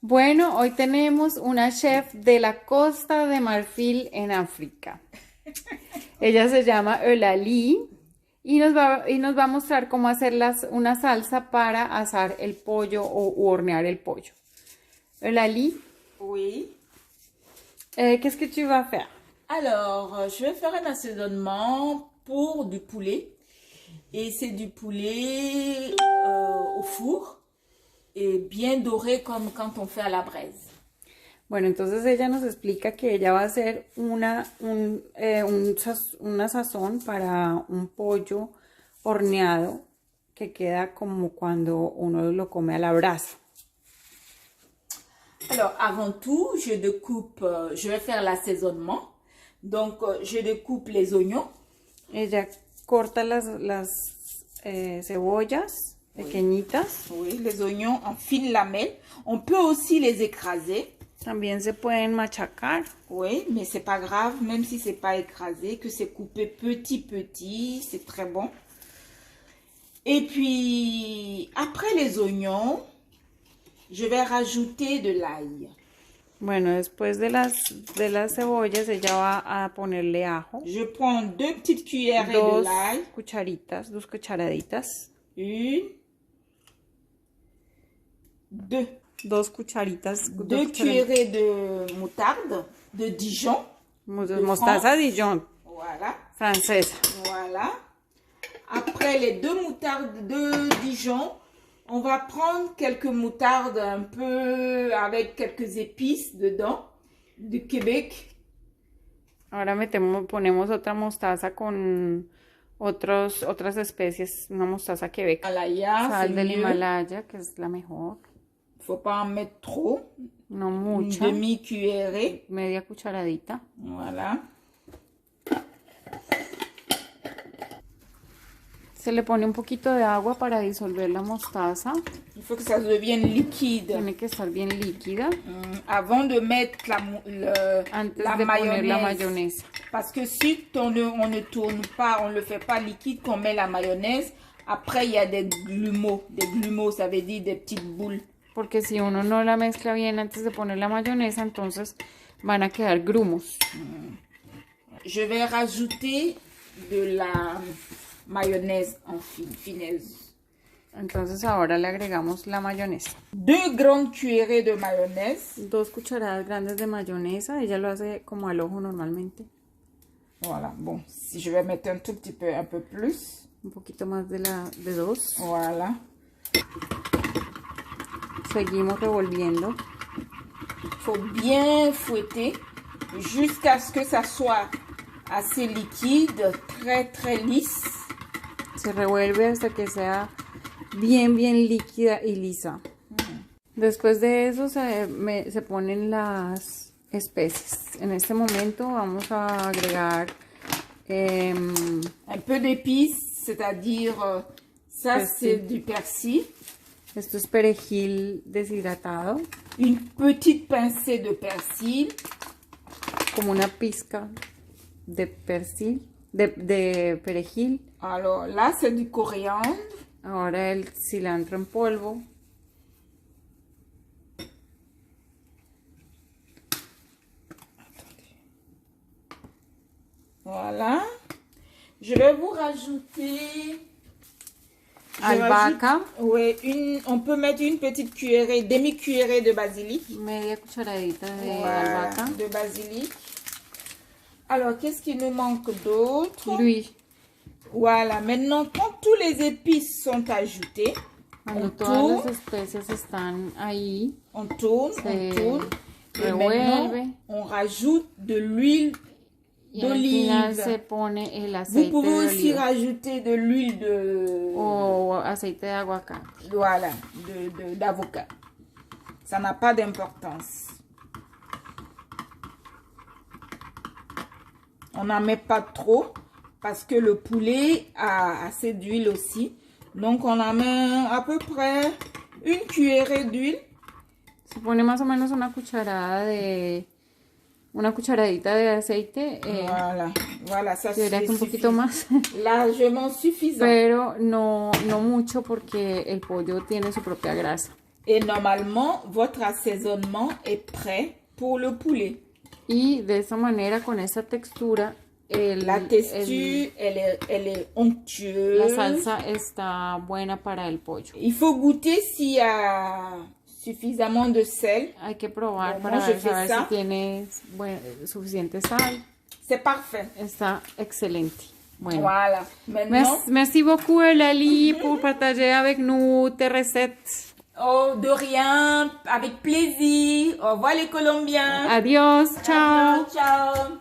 Bueno, hoy tenemos una chef de la Costa de Marfil en África. Ella se llama Eulalie y nos va a mostrar cómo hacer una salsa para asar el pollo o hornear el pollo. Eulalie, Oui. qu'est-ce que tu vas faire? Alors, je vais faire un assaisonnement pour du poulet. Et c'est du poulet au four et bien doré comme quand on fait à la braise. Bueno, entonces ella nos explica que ella va a hacer una sazón para un pollo horneado que queda como cuando uno lo come a la brasa. Alors, avant tout, je vais faire l'assaisonnement. Donc, je découpe les oignons. Ella corta las cebollas pequeñitas. Oui, les oignons en fines lamelles. On peut aussi les écraser. También se pueden machacar. Oui, mais c'est pas grave, même si c'est pas écrasé, que c'est coupé petit, c'est très bon. Et puis, après les oignons, je vais rajouter de l'ail. Bueno, después de las cebollas, ella va a ponerle ajo. Je prends 2 petites cuillerées de l'ail. Dos cucharaditas. Une, deux. Dos cucharitas. Deux cuillerées de moutarde de Dijon. Mostaza Dijon. Voilà. Francesa. Voilà. Après les 2 moutardes de Dijon, on va prendre quelques moutardes un peu avec quelques épices dedans, du Québec. Ahora ponemos otra mostaza con otras especies, una mostaza Quebec. Himalaya, Sal del mieux. Himalaya, que es la mejor. Faut pas en mettre trop. No Une mucha. demi-cuillerée. Media cucharadita. Voilà. Se le pone un poquito de agua para disolver la mostaza. Il faut que ça devienne liquide. Tiene que estar bien líquida Avant de mettre antes la de poner la mayonnaise. mayonesa. Parce que si on ne tourne pas, on ne le fait pas liquide, qu'on met la mayonnaise, après il y a des grumeaux. Des grumeaux, ça veut dire des petites boules. Porque si uno no la mezcla bien antes de poner la mayonesa, entonces van a quedar grumos. Je vais rajouter de la mayonnaise en finesse. Entonces ahora le agregamos la mayonesa. 2 grandes cuillerées de mayonnaise. 2 cucharadas grandes de mayonesa. Ella lo hace como al ojo normalmente. Voilà, bon, si je vais mettre un tout petit peu, un peu plus. Un poquito más de 2. Voilà. Seguimos revolviendo. Il faut bien fouetter jusqu'à ce que ça soit assez liquide, très lisse. Se revuelve hasta que sea bien líquida y lisa. Después de eso se ponen las especies. En este momento vamos a agregar un peu d'épices, c'est-à-dire ça c'est du persil. Esto es perejil deshidratado. Une petite pincée de persil. Como una pizca de persil, de perejil. Alors là, c'est du coriandre. Ahora el cilantro en polvo. Voilà. Je vais vous rajouter... Albahaca. Oui, on peut mettre une petite cuillerée, demi-cuillerée de basilic. Media cucharadita de Voilà, albahaca. de basilic. Alors, qu'est-ce qu'il nous manque d'autre? Lui. Voilà, maintenant, quand tous les épices sont ajoutées, Cuando todas las especias están ahí, on tourne. Et revuelve. maintenant, on rajoute de l'huile y al final se d'olive. pone el Vous aceite pouvez de aussi oliva rajouter de l'huile de... o aceite de aguacate. Voilà, d'avocat. Ça n'a pas d'importance. On n'en met pas trop parce que le poulet a assez d'huile aussi. Donc, on en met à peu près une cuillerée d'huile. Se pone más o menos una cucharadita de aceite. Voilà, ça Debería que un poquito más. Largement suffisant. Pero no mucho porque el pollo tiene su propia grasa. Et normalement, votre assaisonnement est prêt pour le poulet. Y de esa manera, con esa textura, La texture, elle est onctueuse. la salsa está buena para el pollo. Il faut goûter s'il y a suffisamment de sel. Hay que probar Bon, para moi, je ver, fais saber ça. si tiene suficiente sal. C'est parfait. Está excelente. Bueno. Voilà. Maintenant, Merci beaucoup, Eulalie, pour partager avec nous tes recettes. oh, de rien, avec plaisir. Au revoir les Colombiens. Adiós, ciao. Ciao.